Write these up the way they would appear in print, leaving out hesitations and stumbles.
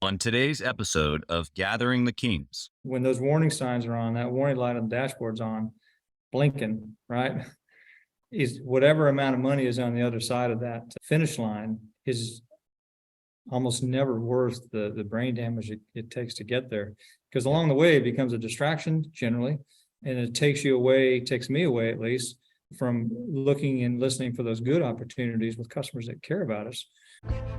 On today's episode of Gathering the Kings. When those warning signs are on, that warning light on the dashboard's on, blinking, right? Is whatever amount of money is on the other side of that finish line is almost never worth the brain damage it takes to get there. Because along the way, it becomes a distraction generally, and it takes me away at least, from looking and listening for those good opportunities with customers that care about us.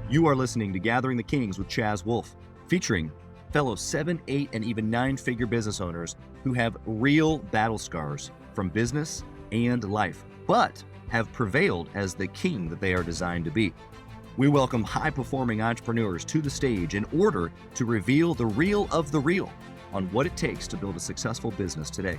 You are listening to Gathering the Kings with Chaz Wolf, featuring fellow 7, 8, and even 9-figure business owners who have real battle scars from business and life, but have prevailed as the king that they are designed to be. We welcome high-performing entrepreneurs to the stage in order to reveal the real of the real on what it takes to build a successful business today.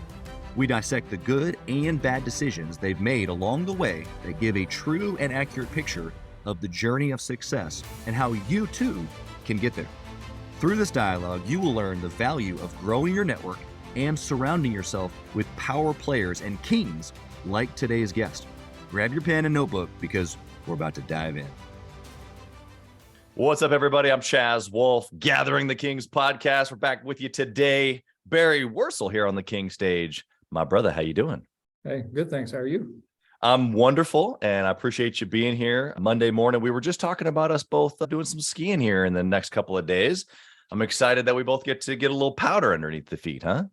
We dissect the good and bad decisions they've made along the way that give a true and accurate picture of the journey of success and how you too can get there. Through this dialogue, you will learn the value of growing your network and surrounding yourself with power players and kings like today's guest. Grab your pen and notebook because we're about to dive in. What's up, everybody? I'm Chaz Wolf, Gathering the Kings podcast. We're back with you today. Barry Wurzel here on the King stage. My brother, how you doing? Hey, good, thanks. How are you? I'm wonderful, and I appreciate you being here Monday morning. We were just talking about us both doing some skiing here in the next couple of days. I'm excited that we both get to get a little powder underneath the feet, huh?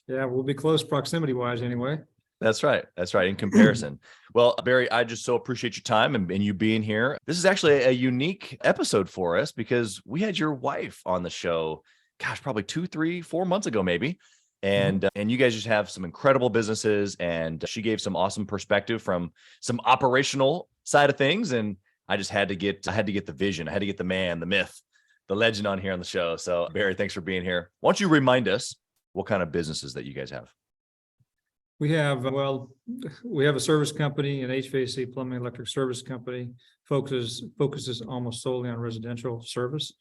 Yeah, we'll be close proximity-wise anyway. That's right. In comparison. Well, Barry, I just so appreciate your time and you being here. This is actually a unique episode for us because we had your wife on the show, probably 2, 3, 4 months ago, maybe. And you guys just have some incredible businesses, and she gave some awesome perspective from some operational side of things. And I had to get the vision. I had to get the man, the myth, the legend on here on the show. So Barry, thanks for being here. Why don't you remind us what kind of businesses that you guys have? We have a service company, an HVAC, plumbing, electric service company, focuses almost solely on residential service.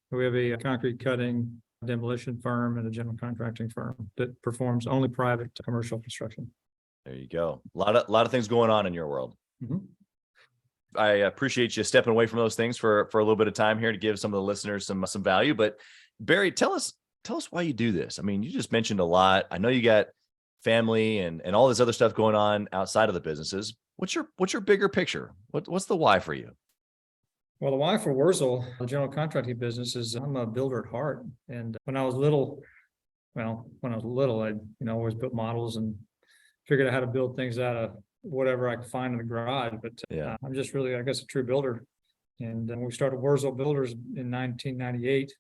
We have a concrete cutting, demolition firm, and a general contracting firm that performs only private commercial construction. There you go. A lot of things going on in your world. Mm-hmm. I appreciate you stepping away from those things for a little bit of time here to give some of the listeners some value. But Barry, tell us why you do this. I mean, you just mentioned a lot. I know you got family and all this other stuff going on outside of the businesses. What's your bigger picture? What's the why for you? Well, the why for Wurzel, the general contracting business, is I'm a builder at heart. And when I was little, I always built models and figured out how to build things out of whatever I could find in the garage. But I'm just really, I guess, a true builder. And when we started Wurzel Builders in 1998,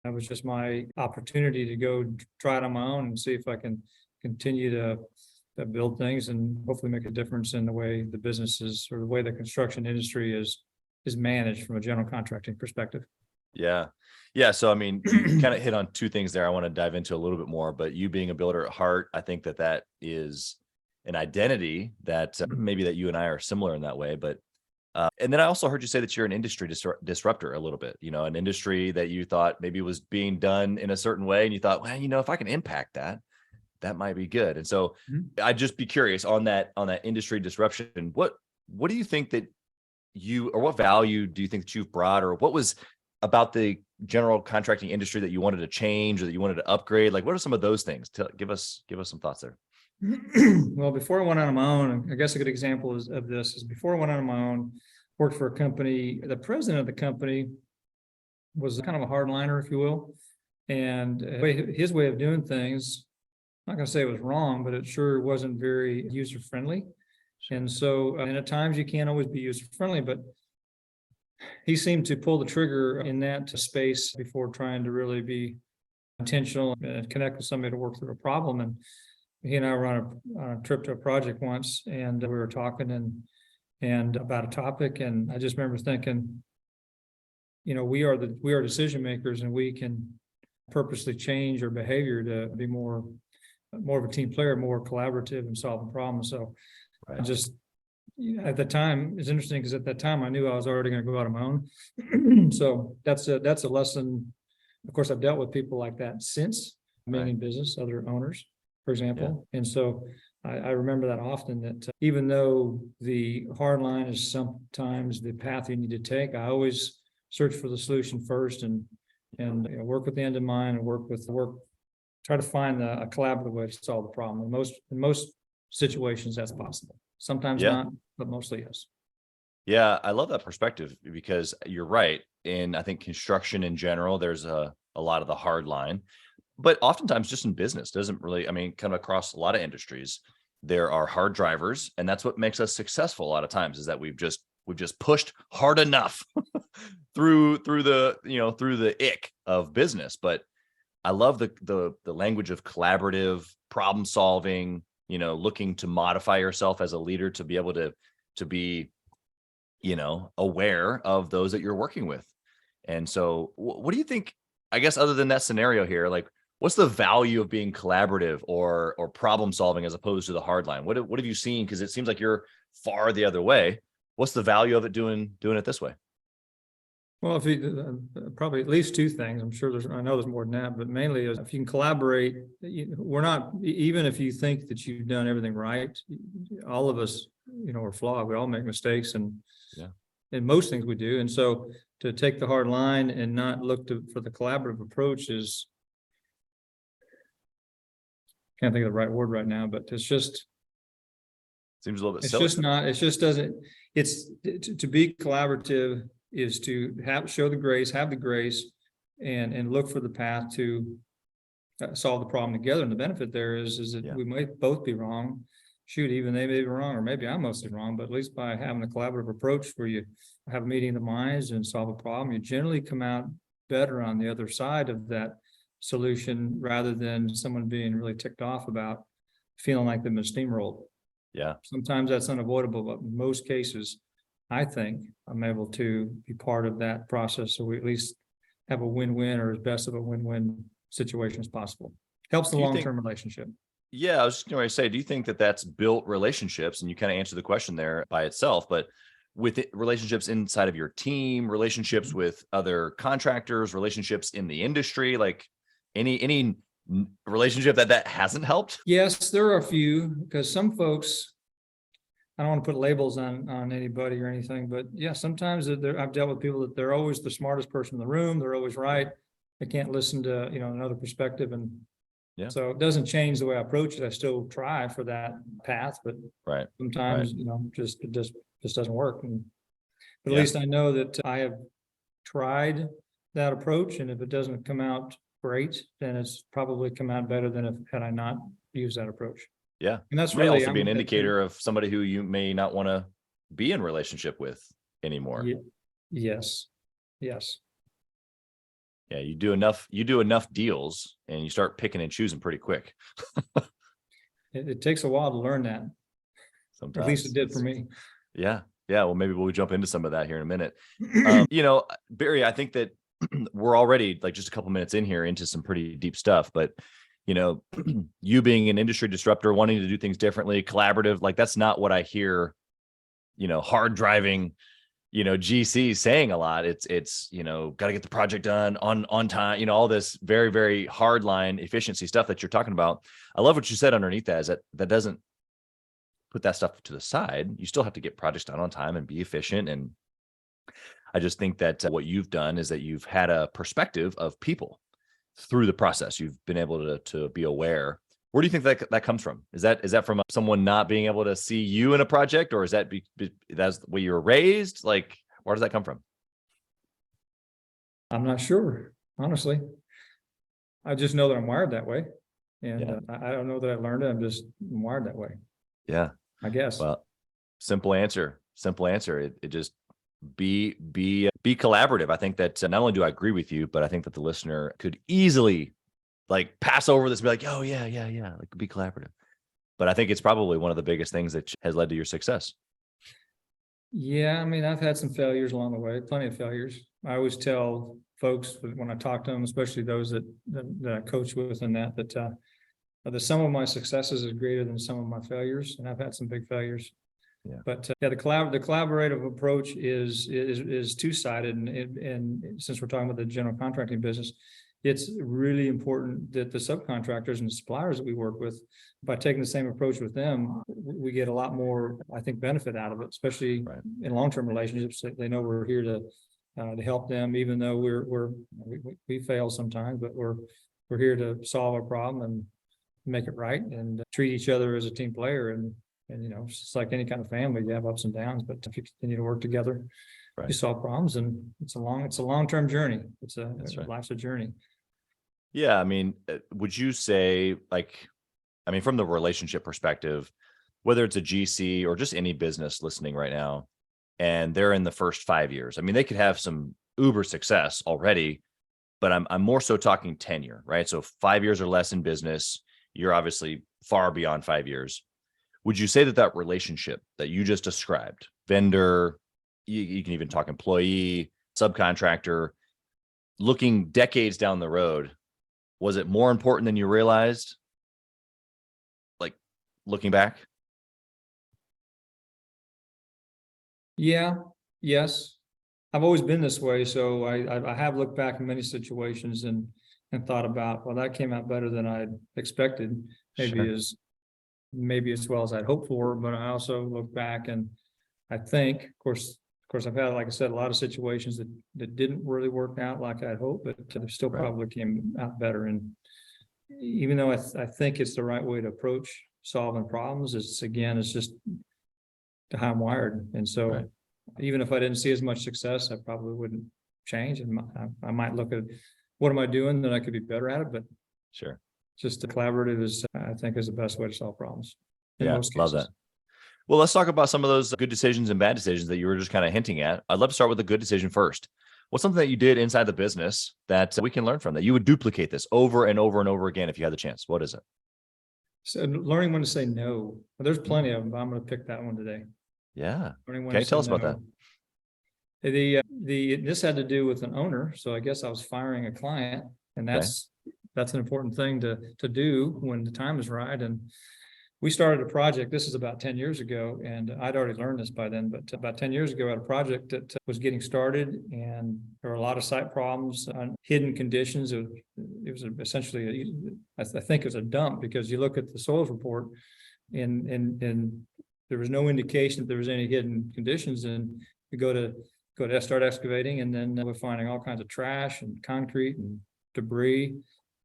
that was just my opportunity to go try it on my own and see if I can continue to build things and hopefully make a difference in the way the business is, or the way the construction industry is managed from a general contracting perspective. Yeah. So, I mean, you kind of hit on two things there I want to dive into a little bit more, but you being a builder at heart, I think that is an identity that maybe that you and I are similar in that way. But, and then I also heard you say that you're an industry disruptor a little bit, an industry that you thought maybe was being done in a certain way. And you thought, well, if I can impact that might be good. And so I'd just be curious on that industry disruption. What do you think that what value do you think that you've brought, or what was about the general contracting industry that you wanted to change or that you wanted to upgrade? Like, what are some of those things? Give us some thoughts there. Well, before I went out on my own, I guess a good example of this is before I went out on my own, worked for a company. The president of the company was kind of a hardliner, if you will. And his way of doing things, I'm not going to say it was wrong, but it sure wasn't very user-friendly. And so, and at times you can't always be user-friendly, but he seemed to pull the trigger in that space before trying to really be intentional and connect with somebody to work through a problem. And he and I were on a trip to a project once, and we were talking and about a topic. And I just remember thinking, we are decision makers, and we can purposely change our behavior to be more of a team player, more collaborative and solving problems. So I just, at the time, it's interesting because at that time I knew I was already going to go out on my own. So that's a lesson. Of course, I've dealt with people like that since being in business, other owners, for example. Yeah. And so I remember that often, that even though the hard line is sometimes the path you need to take, I always search for the solution first and and work with the end in mind and try to find a collaborative way to solve the problem. In most situations, that's possible. Sometimes not, but mostly yes. Yeah, I love that perspective because you're right. In I think construction in general, there's a lot of the hard line, but oftentimes just in business doesn't really, I mean, kind of across a lot of industries, there are hard drivers, and that's what makes us successful a lot of times is that we've just pushed hard enough through the ick of business. But I love the language of collaborative problem solving, looking to modify yourself as a leader to be able to be aware of those that you're working with. And so what do you think, I guess, other than that scenario here, like what's the value of being collaborative or problem solving as opposed to the hard line? What have you seen? Because it seems like you're far the other way. What's the value of it doing it this way? Well, if you probably at least two things, I'm sure I know there's more than that, but mainly is if you can collaborate, we're not, even if you think that you've done everything right, all of us, are flawed. We all make mistakes and most things we do. And so to take the hard line and not look for the collaborative approach is, can't think of the right word right now, but it's just, seems a little bit it's silly. just not, it just doesn't, it's to be collaborative is to have the grace and look for the path to solve the problem together. And the benefit there is that we might both be wrong. Shoot, even they may be wrong, or maybe I'm mostly wrong, but at least by having a collaborative approach where you have a meeting of the minds and solve a problem, you generally come out better on the other side of that solution rather than someone being really ticked off about feeling like they've been steamrolled. Yeah. Sometimes that's unavoidable, but in most cases, I think I'm able to be part of that process. So we at least have a win-win or as best of a win-win situation as possible. Helps the long-term relationship. Yeah, I was just going to say, do you think that that's built relationships? And you kind of answered the question there by itself, but with relationships inside of your team, relationships with other contractors, relationships in the industry, like any relationship that hasn't helped? Yes, there are a few, because some folks, I don't want to put labels on anybody or anything, but yeah, sometimes I've dealt with people that they're always the smartest person in the room. They're always right. They can't listen to, another perspective. And so it doesn't change the way I approach it. I still try for that path, but sometimes, it just doesn't work. But at least I know that I have tried that approach. And if it doesn't come out great, then it's probably come out better than had I not used that approach. Yeah. And that's really really also be an indicator of somebody who you may not want to be in relationship with anymore. Yes. Yeah. You do enough deals and you start picking and choosing pretty quick. It takes a while to learn that. Sometimes. At least it did for me. Yeah. Well, maybe we'll jump into some of that here in a minute. Barry, I think that we're already like just a couple minutes in here into some pretty deep stuff, but you being an industry disruptor, wanting to do things differently, collaborative, like that's not what I hear, hard driving, GC saying a lot. It's, got to get the project done on time, all this very, very hard line efficiency stuff that you're talking about. I love what you said underneath that is that doesn't put that stuff to the side. You still have to get projects done on time and be efficient. And I just think that what you've done is that you've had a perspective of people through the process. You've been able to be aware. Where do you think that comes from? Is that from someone not being able to see you in a project, or is that that's the way you were raised? Like, where does that come from? I'm not sure, honestly. I just know that I'm wired that way, and I don't know that I learned it. I'm wired that way. Yeah, I guess. Well, simple answer. It just be collaborative. I think that not only do I agree with you, but I think that the listener could easily like pass over this and be like, oh yeah, like be collaborative. But I think it's probably one of the biggest things that has led to your success. Yeah, I mean, I've had some failures along the way, plenty of failures. I always tell folks when I talk to them, especially those that I coach with, and that the sum of my successes is greater than some of my failures, and I've had some big failures. Yeah. But the collaborative approach is two-sided, and since we're talking about the general contracting business, it's really important that the subcontractors and the suppliers that we work with, by taking the same approach with them, we get a lot more, I think, benefit out of it, especially in long-term relationships. They know we're here to to help them, even though we fail sometimes, but we're here to solve a problem and make it right and treat each other as a team player. And it's just like any kind of family, you have ups and downs, but if you continue to work together, Right. you solve problems, and it's a long-term journey. That's right. Life's a journey. Yeah. I mean, would you say from the relationship perspective, whether it's a GC or just any business listening right now, and they're in the first 5 years, I mean, they could have some uber success already, but I'm more so talking tenure, right? So 5 years or less in business, you're obviously far beyond 5 years. Would you say that relationship that you just described, vendor, you can even talk employee, subcontractor, looking decades down the road, was it more important than you realized? Like looking back? Yeah, yes. I've always been this way. So I have looked back in many situations and thought about, well, that came out better than I'd expected, maybe as well as I'd hoped for. But I also look back and I think, of course, I've had, like I said, a lot of situations that didn't really work out like I'd hoped, but they still probably came out better. And even though I think it's the right way to approach solving problems, it's just how I'm wired. And so even if I didn't see as much success, I probably wouldn't change. And I might look at what am I doing that I could be better at it, but just the collaborative I think is the best way to solve problems. In most cases. Love that. Well, let's talk about some of those good decisions and bad decisions that you were just kind of hinting at. I'd love to start with the good decision first. What's something that you did inside the business that we can learn from, that you would duplicate this over and over and over again if you had the chance? What is it? So learning when to say no. Well, there's plenty of them, but I'm going to pick that one today. Yeah. Okay, tell us about that. This had to do with an owner. So I guess I was firing a client, and that's an important thing to do when the time is right. And we started a project. This is about 10 years ago, and I'd already learned this by then, but about 10 years ago, I had a project that was getting started, and there were a lot of site problems, hidden conditions. It was essentially, I think it was a dump, because you look at the soils report and there was no indication that there was any hidden conditions. And we go to start excavating, and then we're finding all kinds of trash and concrete and debris.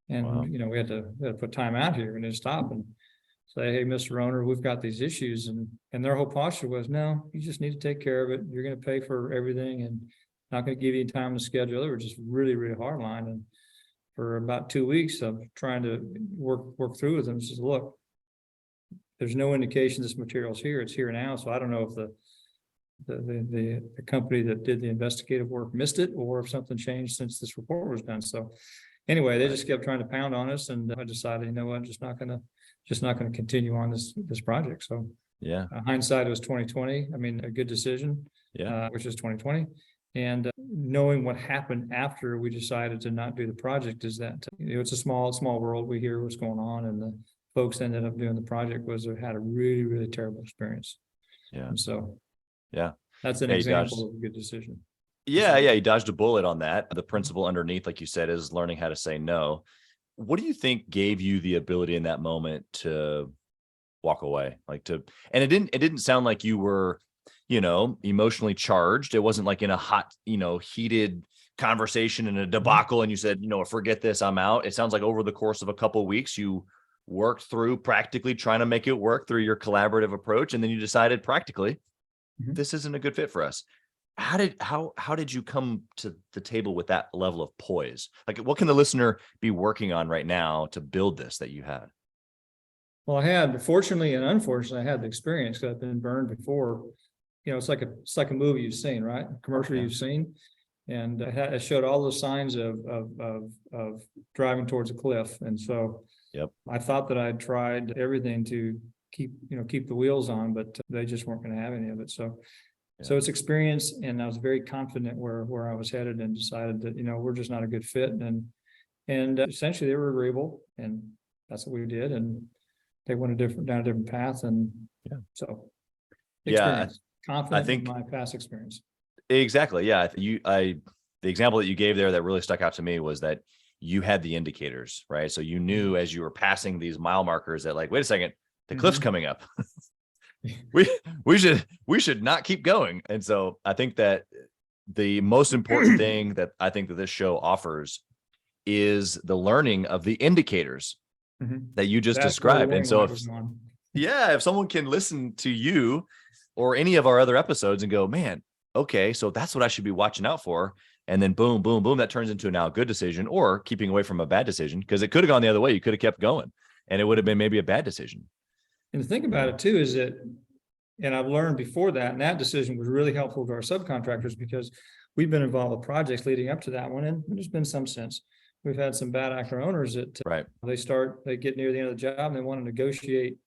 And, we had to put time out here and then stop and say, hey, Mr. Owner, we've got these issues. And their whole posture was, no, you just need to take care of it. You're going to pay for everything and not going to give you time to schedule. They were just really, really hard line. And for about 2 weeks of trying to work through with them, says, look, there's no indication this material's here. It's here now. So I don't know if the company that did the investigative work missed it, or if something changed since this report was done. So anyway, they just kept trying to pound on us, and I decided, you know what, just not going to continue on this project. So hindsight, it was 2020. I mean, a good decision, which is 2020. And knowing what happened after we decided to not do the project is that it's a small world. We hear what's going on, and the folks ended up doing the project had a really, really terrible experience. And so that's an example of a good decision. You dodged a bullet on that. The principle underneath, like you said, is learning how to say no. What do you think gave you the ability in that moment to walk away? And it didn't sound like you were, emotionally charged. It wasn't like in a hot, heated conversation and a debacle, and you said, forget this, I'm out. It sounds like over the course of a couple of weeks, you worked through practically trying to make it work through your collaborative approach. And then you decided practically, this isn't a good fit for us. How did you come to the table with that level of poise? Like, what can the listener be working on right now to build this that you had? Well, I had, fortunately and unfortunately, I had the experience, because I've been burned before. It's like a movie you've seen, right? A commercial you've seen. And it showed all the signs of driving towards a cliff. And so I thought that I'd tried everything to keep the wheels on, but they just weren't going to have any of it. So it's experience, and I was very confident where I was headed, and decided that, we're just not a good fit. And essentially they were agreeable, and that's what we did. And they went down a different path. And so experience, confident in my past experience. Exactly. Yeah. The example that you gave there that really stuck out to me was that you had the indicators, right? So you knew as you were passing these mile markers that, like, wait a second, the cliff's coming up. we should not keep going. And so I think that the most important thing that I think that this show offers is the learning of the indicators that you just That's where the described. And warning so light was on. if someone can listen to you or any of our other episodes and go, man, okay, so that's what I should be watching out for. And then boom, boom, boom, that turns into now a good decision or keeping away from a bad decision, because it could have gone the other way. You could have kept going and it would have been maybe a bad decision. And the thing about it too is that, and I've learned before that, and that decision was really helpful to our subcontractors because we've been involved with projects leading up to that one. And there's been some sense. We've had some bad actor owners that Right. they get near the end of the job and they want to negotiate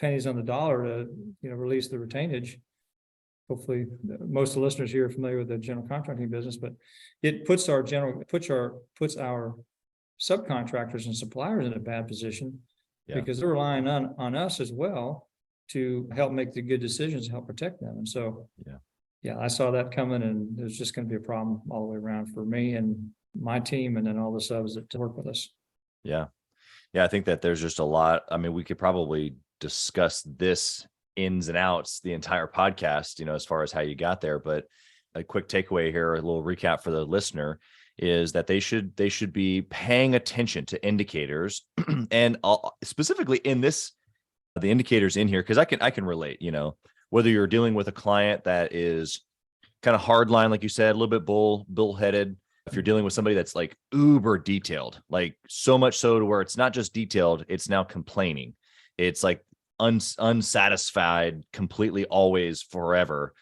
pennies on the dollar to, release the retainage. Hopefully most of the listeners here are familiar with the general contracting business, but it puts our subcontractors and suppliers in a bad position because they're relying on us as well to help make the good decisions, help protect them. And so, I saw that coming, and there's just going to be a problem all the way around for me and my team, and then all the subs that work with us. Yeah. I think that there's just a lot. I mean, we could probably discuss this ins and outs the entire podcast, as far as how you got there. But a quick takeaway here, a little recap for the listener, is that they should be paying attention to indicators, and specifically in this, the indicators in here, because I can relate. Whether you're dealing with a client that is kind of hardline, like you said, a little bit bullheaded. If you're dealing with somebody that's like uber detailed, like so much so to where it's not just detailed, it's now complaining. It's like unsatisfied completely, always, forever.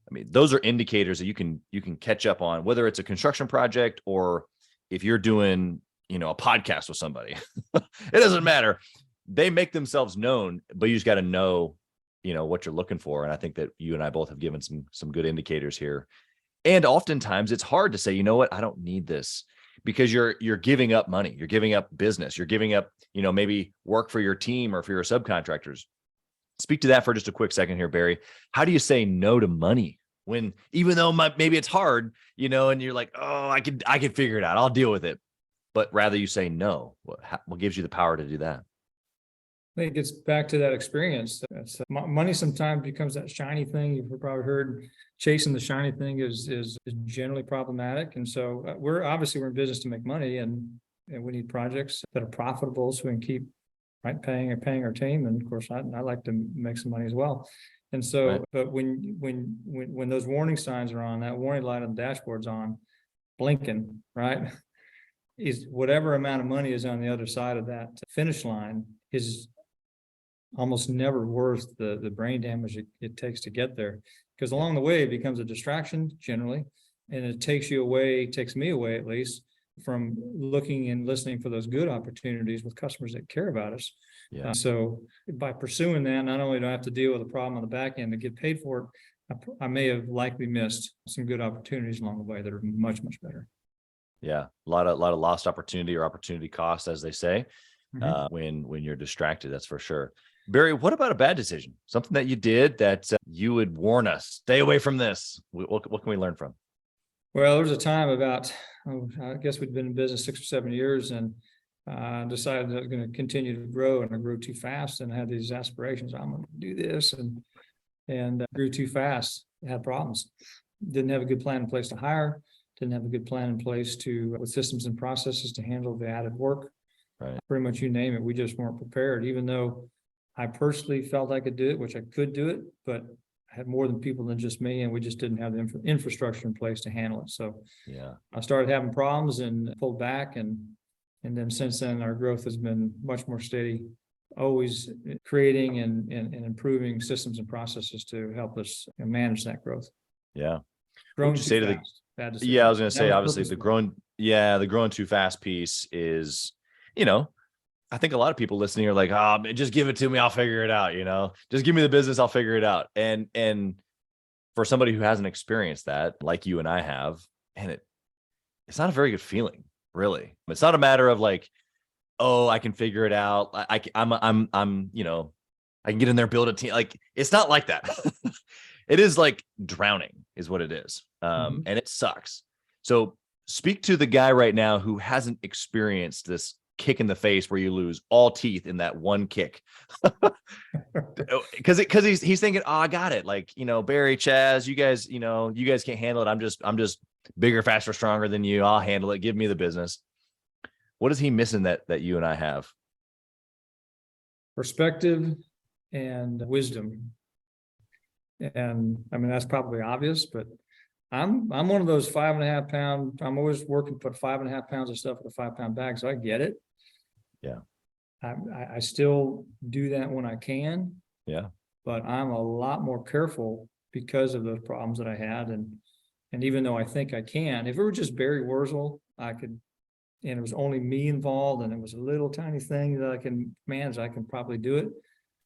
I mean, those are indicators that you can catch up on, whether it's a construction project or if you're doing, a podcast with somebody. It doesn't matter. They make themselves known, but you just got to know, what you're looking for. And I think that you and I both have given some good indicators here. And oftentimes it's hard to say, you know what, I don't need this, because you're giving up money, you're giving up business, you're giving up, maybe work for your team or for your subcontractors. Speak to that for just a quick second here, Barry. How do you say no to money when, even though maybe it's hard, and you're like, oh, I could figure it out, I'll deal with it, but rather you say no? What gives you the power to do that? I think it gets back to that experience. Money sometimes becomes that shiny thing. You've probably heard chasing the shiny thing is generally problematic. And so we're in business to make money, and we need projects that are profitable so we can keep paying our team. And of course, I like to make some money as well. And so, but when those warning signs are on, that warning light on the dashboard's on, blinking, right, is whatever amount of money is on the other side of that finish line is almost never worth the brain damage it takes to get there, because along the way it becomes a distraction generally, and it takes me away at least from looking and listening for those good opportunities with customers that care about us. So by pursuing that, not only do I have to deal with a problem on the back end to get paid for it, I may have likely missed some good opportunities along the way that are much, much better. Yeah, a lot of lost opportunity, or opportunity cost, as they say, when you're distracted. That's for sure. Barry, what about a bad decision? Something that you did that you would warn us, stay away from this. What can we learn from? Well, there was a time about, I guess we'd been in business 6 or 7 years, and decided that I was going to continue to grow, and I grew too fast and had these aspirations. I'm going to do this, and grew too fast. Had problems. Didn't have a good plan in place to hire. Didn't have a good plan in place with systems and processes to handle the added work. Right. Pretty much you name it. We just weren't prepared, even though I personally felt I could do it, which I could do it, but I had more than people than just me, and we just didn't have the infrastructure in place to handle it. So I started having problems and pulled back, and then since then our growth has been much more steady, always creating and improving systems and processes to help us manage that growth. Yeah. Growing too say fast. I was going to say, obviously the growing too fast piece is, I think a lot of people listening are like, oh, just give it to me, I'll figure it out. Just give me the business, I'll figure it out. And for somebody who hasn't experienced that, like you and I have, and it's not a very good feeling, really. It's not a matter of like, oh, I can figure it out. I can get in there, build a team. Like, it's not like that. It is like drowning is what it is. And it sucks. So speak to the guy right now who hasn't experienced this kick in the face where you lose all teeth in that one kick. Because he's thinking, oh, I got it. Like, Barry, Chaz, you guys can't handle it. I'm just bigger, faster, stronger than you. I'll handle it. Give me the business. What is he missing that you and I have? Perspective and wisdom. And I mean, that's probably obvious, but I'm one of those 5.5 pound. I'm always working to put 5.5 pounds of stuff in a 5-pound bag. So I get it. Yeah. I still do that when I can. Yeah. But I'm a lot more careful because of those problems that I had. And even though I think I can, if it were just Barry Wurzel, I could, and it was only me involved and it was a little tiny thing that I can manage, I can probably do it.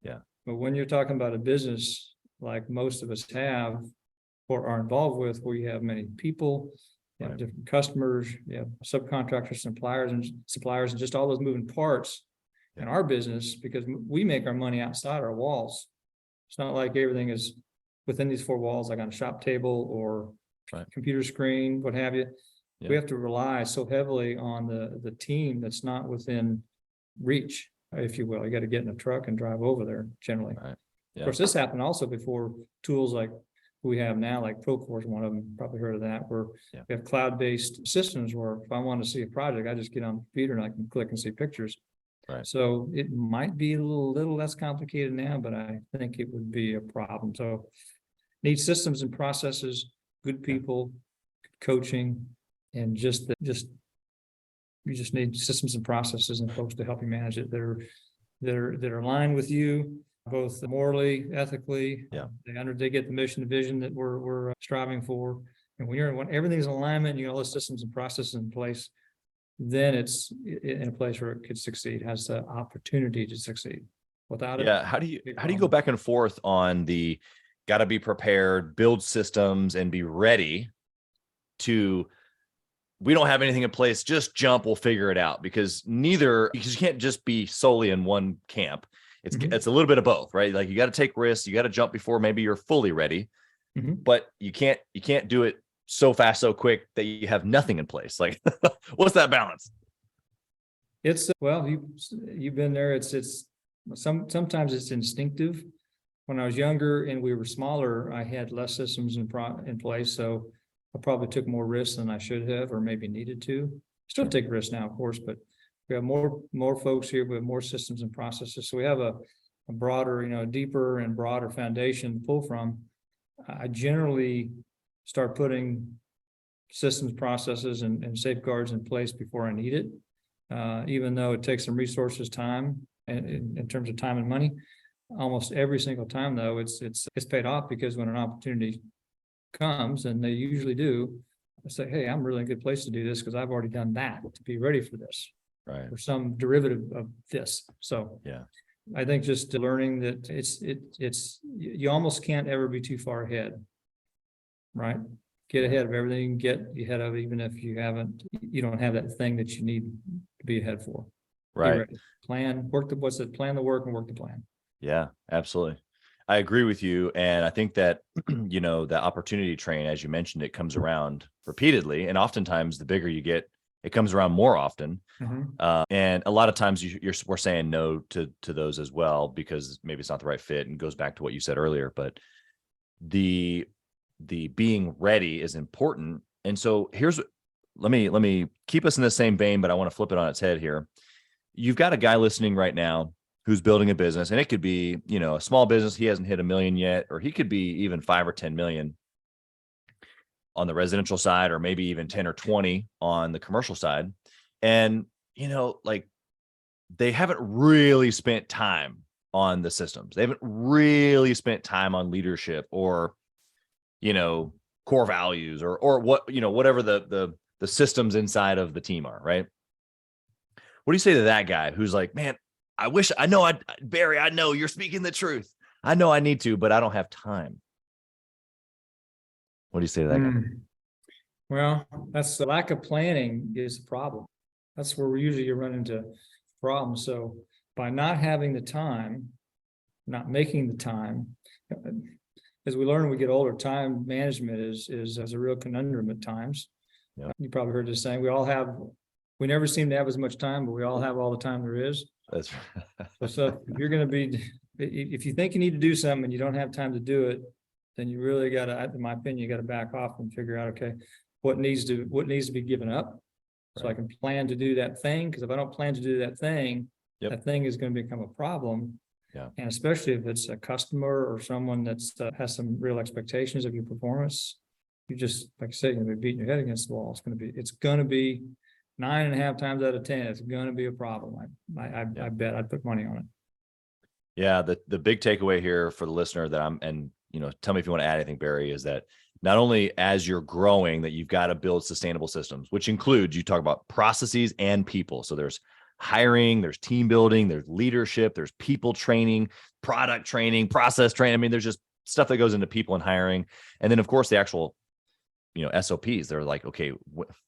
Yeah. But when you're talking about a business like most of us have or are involved with, where you have many people, you have different customers, you have subcontractors, suppliers, and just all those moving parts in our business, because we make our money outside our walls. It's not like everything is within these 4 walls, like on a shop table or computer screen, what have you. Yeah. We have to rely so heavily on the team that's not within reach, if you will. You got to get in a truck and drive over there generally. Right. Yeah. Of course, this happened also before tools like we have now, like Procore is one of them, probably heard of that, where we have cloud-based systems where if I want to see a project, I just get on the computer and I can click and see pictures. Right. So it might be a little less complicated now, but I think it would be a problem. So need systems and processes, good people, coaching, and you just need systems and processes and folks to help you manage it. That are aligned with you, both morally, ethically. Yeah. They get the mission and vision that we're striving for. And when everything's in alignment, you got all the systems and processes in place, then it's in a place where it could succeed, has the opportunity to succeed. Without it, how do you go back and forth on the got to be prepared, build systems, and be ready to? We don't have anything in place, just jump, we'll figure it out, because you can't just be solely in one camp. It's a little bit of both, right? Like you got to take risks, you got to jump before maybe you're fully ready, but you can't do it so fast, so quick that you have nothing in place. Like, what's that balance? It's you've been there. It's sometimes it's instinctive. When I was younger and we were smaller, I had less systems in place, so I probably took more risks than I should have, or maybe needed to. Still take risks now, of course, but we have more folks here. We have more systems and processes, so we have a broader, deeper and broader foundation to pull from. I generally start putting systems, processes, and safeguards in place before I need it, even though it takes some resources, time, and in terms of time and money. Almost every single time, though, it's paid off, because when an opportunity comes, and they usually do, I say, hey, I'm really in a good place to do this because I've already done that to be ready for this, right? Or some derivative of this. So yeah, I think just learning that it's you almost can't ever be too far ahead, right? Get ahead of everything, get ahead of, even if you don't have that thing that you need to be ahead for. Right. Plan, plan the work and work the plan. Yeah, absolutely. I agree with you. And I think that, the opportunity train, as you mentioned, it comes around repeatedly. And oftentimes the bigger you get, it comes around more often. And a lot of times we're saying no to those as well, because maybe it's not the right fit, and goes back to what you said earlier. But the being ready is important. And so let me keep us in the same vein, but I want to flip it on its head here. You've got a guy listening right now who's building a business, and it could be, a small business. He hasn't hit $1 million yet, or he could be even 5 or 10 million on the residential side, or maybe even 10 or 20 on the commercial side. And, they haven't really spent time on the systems. They haven't really spent time on leadership, or, core values, or what, whatever the systems inside of the team are, right? What do you say to that guy who's like, man, Barry, I know you're speaking the truth. I know I need to, but I don't have time. What do you say to that guy? Well, that's the lack of planning is the problem. That's where we usually run into problems. So by not having the time, not making the time, as we learn when we get older, time management is a real conundrum at times. Yep. You probably heard this saying, we all have we never seem to have as much time, but we all have all the time there is. That's So if you're going to be, if you think you need to do something and you don't have time to do it, then you really got to, in my opinion, you got to back off and figure out, okay, what needs to be given up. So I can plan to do that thing, because if I don't plan to do that thing, that thing is going to become a problem. Yeah. And especially if it's a customer or someone that's has some real expectations of your performance, you just, like I said, you're going to be beating your head against the wall. It's going to be 9.5 times out of 10, it's going to be a problem. I bet I'd put money on it. Yeah. The big takeaway here for the listener tell me if you want to add anything, Barry, is that not only as you're growing that you've got to build sustainable systems, which includes, you talk about processes and people. So there's hiring, there's team building, there's leadership, there's people training, product training, process training. I mean, there's just stuff that goes into people and hiring. And then of course the actual, SOPs, they're like, okay,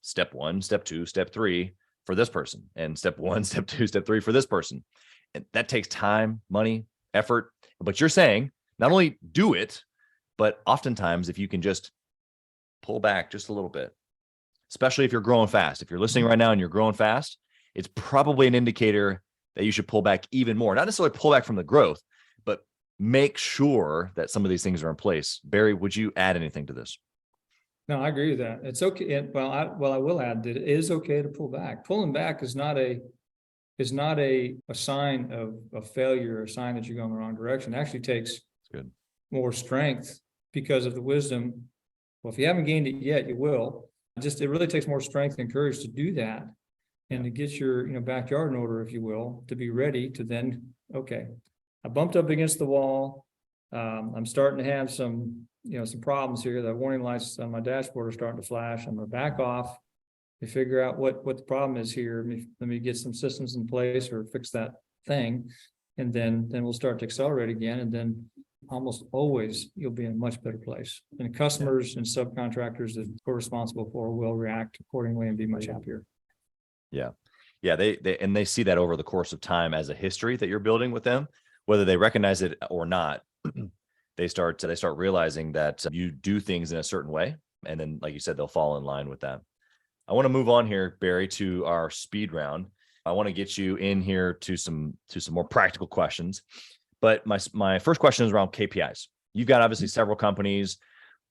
step 1, step 2, step 3 for this person, and step 1, step 2, step 3 for this person. And that takes time, money, effort. But you're saying not only do it, but oftentimes if you can just pull back just a little bit, especially if you're growing fast, if you're listening right now and you're growing fast, it's probably an indicator that you should pull back even more. Not necessarily pull back from the growth, but make sure that some of these things are in place. Barry, would you add anything to this? No, I agree with that. It's okay. I will add that it is okay to pull back. Pulling back is not a sign of failure, or a sign that you're going the wrong direction. It actually takes more strength because of the wisdom. Well, if you haven't gained it yet, you will. It really takes more strength and courage to do that, and to get your backyard in order, if you will, to be ready to then, okay, I bumped up against the wall. I'm starting to have some problems here. The warning lights on my dashboard are starting to flash. I'm going to back off to figure out what the problem is here. Let me get some systems in place or fix that thing. And then we'll start to accelerate again. And then almost always you'll be in a much better place. And customers and subcontractors that we're responsible for will react accordingly and be much happier. Yeah. Yeah. They see that over the course of time as a history that you're building with them, whether they recognize it or not. They start realizing that you do things in a certain way. And then, like you said, they'll fall in line with that. I want to move on here, Barry, to our speed round. I want to get you in here to some more practical questions. But my first question is around KPIs. You've got obviously several companies.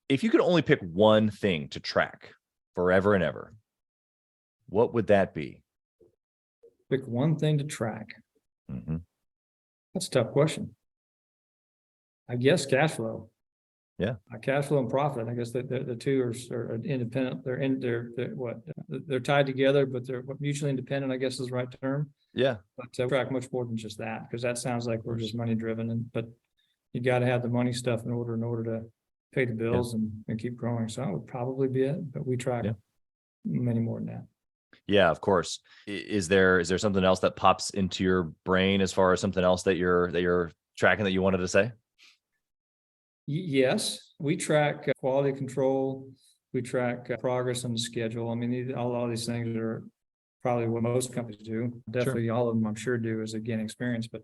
If you could only pick one thing to track forever and ever, what would that be? Pick one thing to track. Mm-hmm. That's a tough question. I guess cash flow. Yeah. Cash flow and profit. I guess the two are independent. They're tied together, but they're mutually independent, I guess is the right term. Yeah. But track much more than just that, because that sounds like we're just money driven, but you got to have the money stuff in order to pay the bills and keep growing. So that would probably be it, but we track many more than that. Yeah, of course. Is there something else that pops into your brain as far as something else that you're tracking that you wanted to say? Yes, we track quality control. We track progress on the schedule. I mean, a lot of these things are probably what most companies do. Definitely all of them, I'm sure, do as they gain experience. But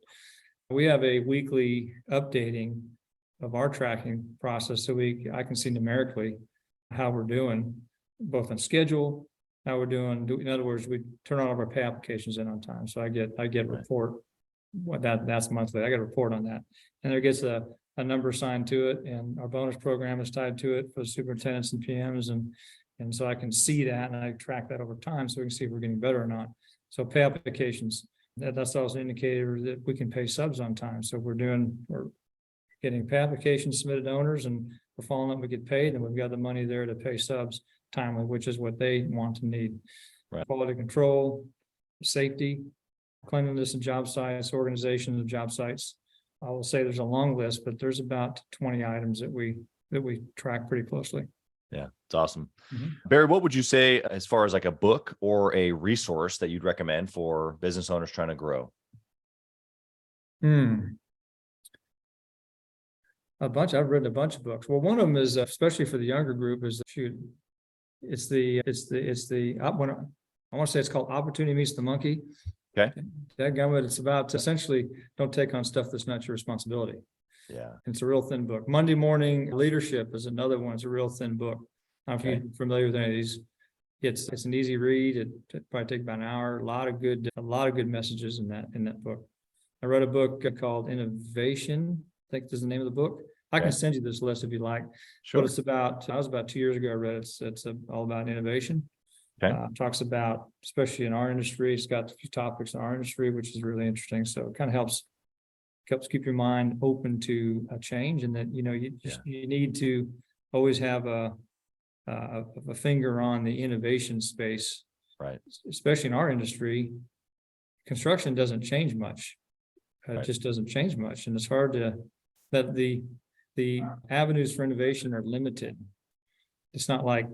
we have a weekly updating of our tracking process, so I can see numerically how we're doing, both on schedule, how we're doing. In other words, we turn all of our pay applications in on time. So I get a report. That's monthly. I get a report on that, and there gets a number assigned to it, and our bonus program is tied to it for superintendents and PMs, and so I can see that, and I track that over time, so we can see if we're getting better or not. So pay applications, that's also an indicator that we can pay subs on time. So we're getting pay applications submitted to owners, and we're following up, we get paid, and we've got the money there to pay subs timely, which is what they want and need. Right. Quality control, safety, cleanliness of job sites, organization of job sites. I will say there's a long list, but there's about 20 items that we track pretty closely. Yeah, it's awesome. Mm-hmm. Barry, what would you say as far as like a book or a resource that you'd recommend for business owners trying to grow? I've written a bunch of books. Well, one of them is, especially for the younger group, is I want to say it's called Opportunity Meets the Monkey. Okay. It's about essentially don't take on stuff that's not your responsibility. Yeah. It's a real thin book. Monday Morning Leadership is another one. It's a real thin book. I don't know if you're familiar with any of these. It's an easy read. It probably take about an hour. A lot of good messages in that book. I wrote a book called Innovation. I think this is the name of the book. I can send you this list if you like. Sure. But it's about, I was about 2 years ago, I read it. It's all about innovation. Okay. Talks about, especially in our industry, it's got a few topics in our industry, which is really interesting. So it kind of helps keep your mind open to a change, and that, you need to always have a finger on the innovation space, Right. especially in our industry. Construction doesn't change much. It just doesn't change much. And it's hard that the avenues for innovation are limited. It's not like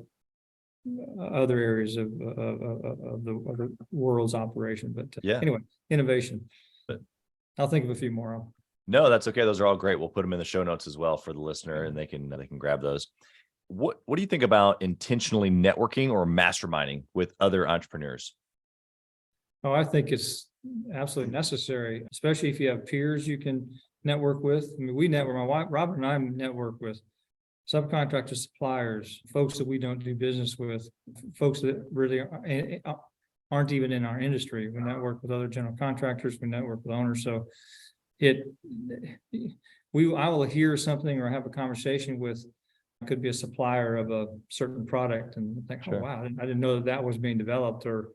other areas of the world's operation, but anyway, innovation. But I'll think of a few more. No, that's okay. Those are all great. We'll put them in the show notes as well for the listener, and they can grab those. What do you think about intentionally networking or masterminding with other entrepreneurs? Oh, I think it's absolutely necessary, especially if you have peers you can network with. I mean, my wife, Robert and I network with subcontractors, suppliers, folks that we don't do business with, folks that really aren't even in our industry. We network with other general contractors, we network with owners. So I will hear something or have a conversation with, could be a supplier of a certain product, and think, Sure. oh, wow, I didn't know that was being developed, or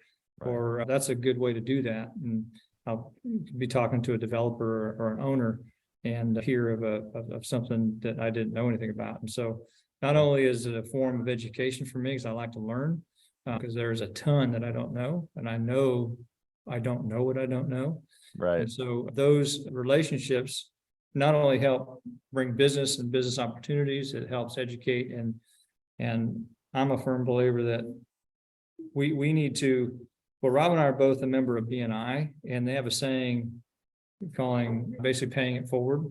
that's a good way to do that. And I'll be talking to a developer or an owner and hear of something that I didn't know anything about. And so not only is it a form of education for me, because I like to learn, because there's a ton that I don't know, and I know I don't know what I don't know. Right. And so those relationships not only help bring business and business opportunities, it helps educate. And I'm a firm believer that we need to, well, Rob and I are both a member of BNI, and they have a saying basically paying it forward.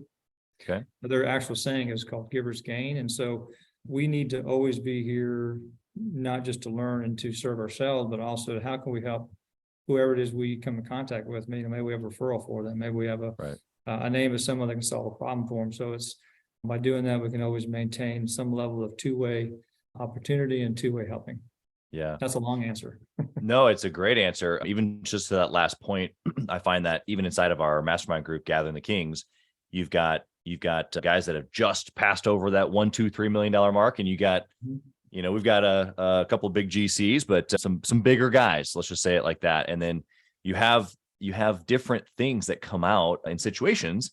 Okay. But their actual saying is called giver's gain. And so we need to always be here, not just to learn and to serve ourselves, but also how can we help whoever it is we come in contact with. Maybe we have a referral for them. Maybe we have a name of someone that can solve a problem for them. So it's by doing that, we can always maintain some level of two-way opportunity and two-way helping. Yeah. That's a long answer. No, it's a great answer. Even just to that last point, I find that even inside of our mastermind group, Gathering the Kings, you've got guys that have just passed over that $1, $2, $3 million mark, and we've got a couple of big GCs, but some bigger guys. Let's just say it like that. And then you have different things that come out in situations,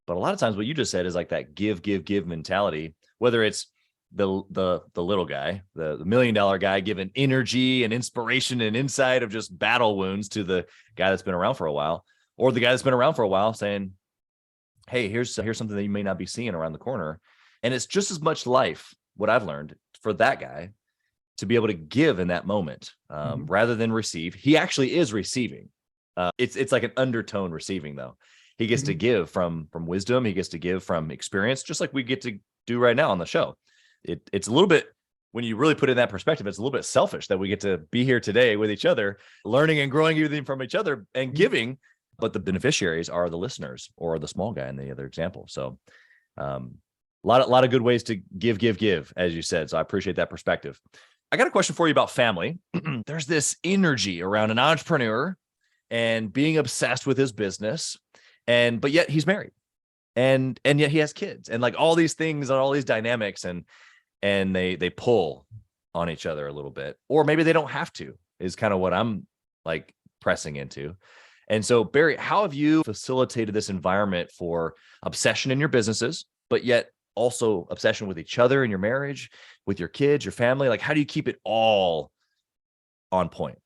but a lot of times what you just said is like that give mentality. Whether it's the little guy, the $1 million guy giving energy and inspiration and insight of just battle wounds to the guy that's been around for a while, or the guy that's been around for a while saying, hey, here's something that you may not be seeing around the corner. And it's just as much life, what I've learned, for that guy to be able to give in that moment, rather than receive. He actually is receiving. It's like an undertone receiving, though. He gets to give from wisdom. He gets to give from experience, just like we get to do right now on the show. It's a little bit, when you really put it in that perspective, it's a little bit selfish that we get to be here today with each other, learning and growing everything from each other and giving, but the beneficiaries are the listeners or the small guy in the other example. So a lot of good ways to give, as you said. So I appreciate that perspective. I got a question for you about family. There's this energy around an entrepreneur and being obsessed with his business, but yet he's married, and yet he has kids, and like all these things and all these dynamics, and they pull on each other a little bit, or maybe they don't have to, is kind of what I'm like pressing into. And so, Barry, how have you facilitated this environment for obsession in your businesses, but yet also obsession with each other in your marriage, with your kids, your family? Like, how do you keep it all on point?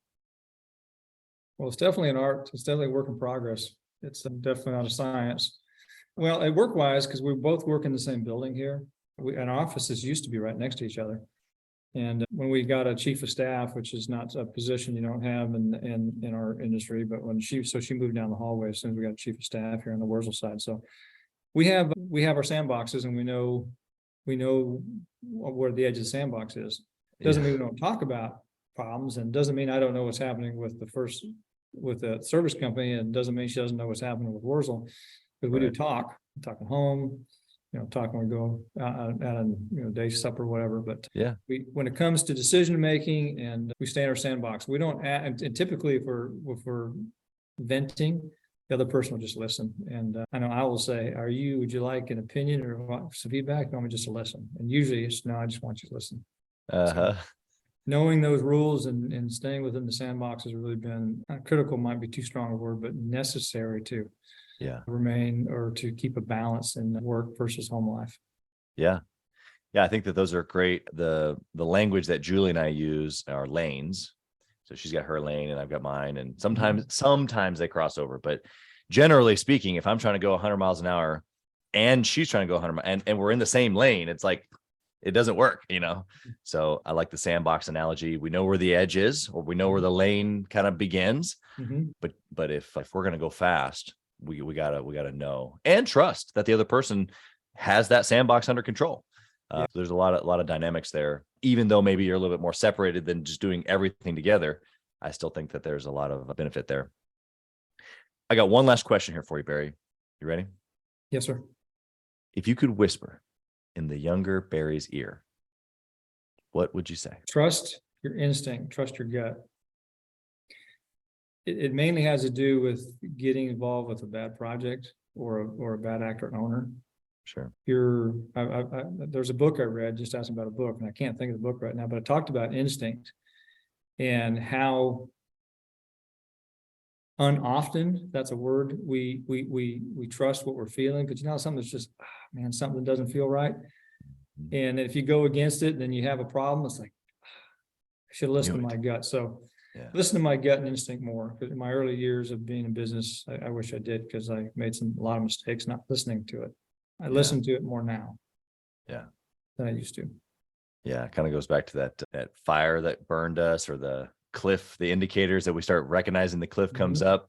Well, it's definitely an art. It's definitely a work in progress. It's definitely not a science. Well, at work-wise, because we both work in the same building here, and our offices used to be right next to each other. And when we got a chief of staff, which is not a position you don't have in our industry, but she moved down the hallway as soon as we got a chief of staff here on the Wurzel side. So we have our sandboxes, and we know where the edge of the sandbox is. Doesn't mean we don't talk about problems, and doesn't mean I don't know what's happening with the service company, and doesn't mean she doesn't know what's happening with Wurzel, because we do talk at home, talk when we go out on, day supper, whatever. But Yeah. when it comes to decision making, and we stay in our sandbox, we don't and typically if we're venting, the other person will just listen. And I know I will say, would you like an opinion or some feedback? You want me just to listen? And usually it's, no, I just want you to listen. Uh-huh. So, knowing those rules and staying within the sandbox has really been critical, might be too strong a word, but necessary to remain or to keep a balance in work versus home life. Yeah. Yeah. I think that those are great. The language that Julie and I use are lanes. So she's got her lane and I've got mine. And sometimes they cross over, but generally speaking, if I'm trying to go 100 miles an hour and she's trying to go 100 and we're in the same lane, it's like, it doesn't work, So I like the sandbox analogy. We know where the edge is, or we know where the lane kind of begins. But if we're going to go fast, we gotta know and trust that the other person has that sandbox under control. There's a lot of dynamics there. Even though maybe you're a little bit more separated than just doing everything together, I still think that there's a lot of benefit there. I got one last question here for you, Barry. You ready? Yes, sir. If you could whisper in the younger Barry's ear, what would you say? Trust your instinct, trust your gut. It mainly has to do with getting involved with a bad project or a bad actor and owner. Sure. There's a book I read, just asking about a book, and I can't think of the book right now, but it talked about instinct and how unoften, that's a word, we trust what we're feeling, because something that's just, something doesn't feel right. And if you go against it, then you have a problem. It's like, I should listen to my gut. So listen to my gut and instinct more. Because in my early years of being in business, I wish I did, because I made a lot of mistakes not listening to it. I listen to it more now. Yeah. Than I used to. Yeah. It kind of goes back to that fire that burned us, or the cliff, the indicators that we start recognizing the cliff comes up.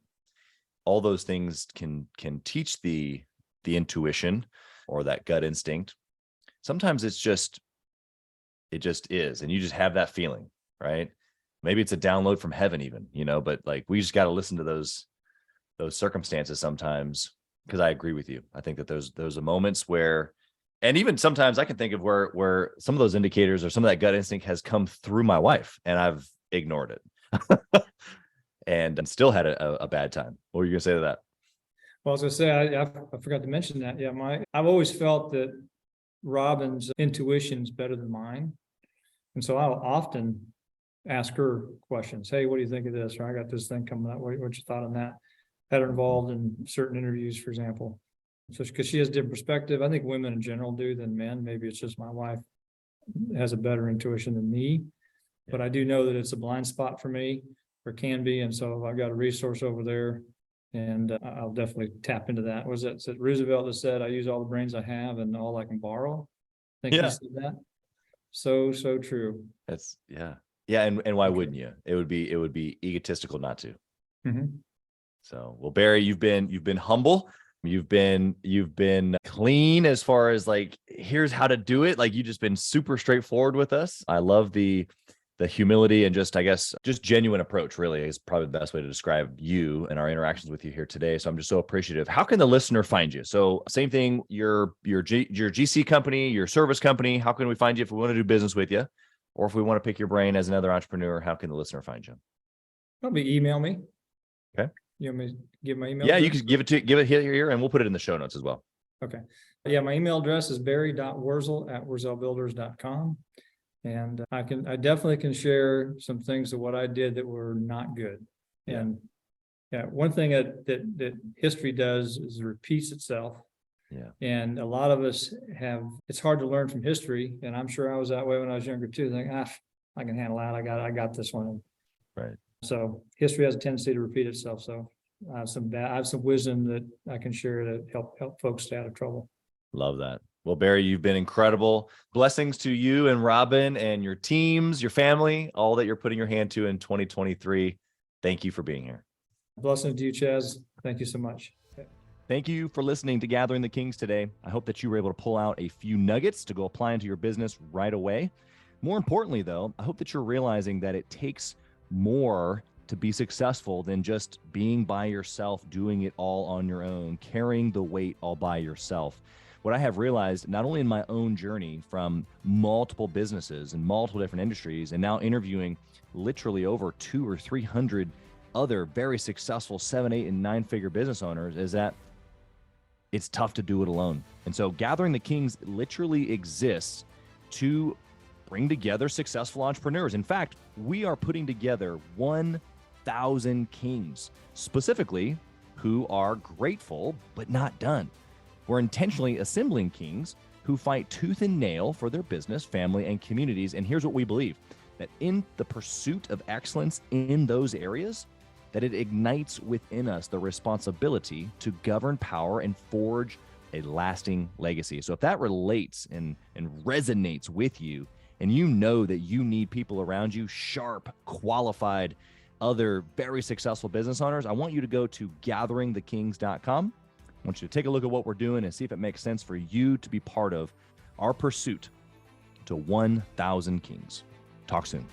All those things can teach the intuition or that gut instinct. Sometimes it just is, and you just have that feeling, right? Maybe it's a download from heaven even, but like, we just got to listen to those circumstances sometimes, because I agree with you. I think that those are moments where, and even sometimes I can think of where some of those indicators or some of that gut instinct has come through my wife and I've ignored it and still had a bad time. What were you gonna say to that? Well, I was gonna say, I forgot to mention that. Yeah, I've always felt that Robin's intuition is better than mine. And so I'll often ask her questions. Hey, what do you think of this? Or I got this thing coming up. What's your thought on that? Had her involved in certain interviews, for example. So because she has a different perspective, I think women in general do than men. Maybe it's just my wife has a better intuition than me. But I do know that it's a blind spot for me, or can be. And so I've got a resource over there, and I'll definitely tap into that. Was it Roosevelt that said, I use all the brains I have and all I can borrow? I think he said that. So true. That's and why wouldn't you? It would be egotistical not to. So, well, Barry, you've been humble. You've been clean as far as like, here's how to do it. Like, you've just been super straightforward with us. I love the humility and just genuine approach, really, is probably the best way to describe you and our interactions with you here today. So I'm just so appreciative. How can the listener find you? So same thing, your GC company, your service company, how can we find you if we want to do business with you? Or if we want to pick your brain as another entrepreneur, how can the listener find you? Probably email me. Okay. You want me to give my email? Yeah, you can give it here, and we'll put it in the show notes as well. Okay. Yeah, my email address is barry.wurzel@wurzelbuilders.com. And I definitely can share some things of what I did that were not good. And one thing that history does is it repeats itself. Yeah. And a lot of us it's hard to learn from history. And I'm sure I was that way when I was younger too. Like, I can handle that. I got this one. Right. So history has a tendency to repeat itself. So I have some wisdom that I can share to help folks stay out of trouble. Love that. Well, Barry, you've been incredible. Blessings to you and Robin and your teams, your family, all that you're putting your hand to in 2023. Thank you for being here. Blessings to you, Chaz. Thank you so much. Thank you for listening to Gathering the Kings today. I hope that you were able to pull out a few nuggets to go apply into your business right away. More importantly, though, I hope that you're realizing that it takes more to be successful than just being by yourself, doing it all on your own, carrying the weight all by yourself. what I have realized, not only in my own journey from multiple businesses and multiple different industries, and now interviewing literally over 200 or 300 other very successful 7, 8, and 9-figure business owners, is that it's tough to do it alone. And so Gathering the Kings literally exists to bring together successful entrepreneurs. In fact, we are putting together 1,000 kings, specifically who are grateful but not done. We're intentionally assembling kings who fight tooth and nail for their business, family, and communities. And here's what we believe, that in the pursuit of excellence in those areas, that it ignites within us the responsibility to govern power and forge a lasting legacy. So if that relates and resonates with you, and you know that you need people around you, sharp, qualified, other very successful business owners, I want you to go to gatheringthekings.com. I want you to take a look at what we're doing and see if it makes sense for you to be part of our pursuit to 1,000 kings. Talk soon.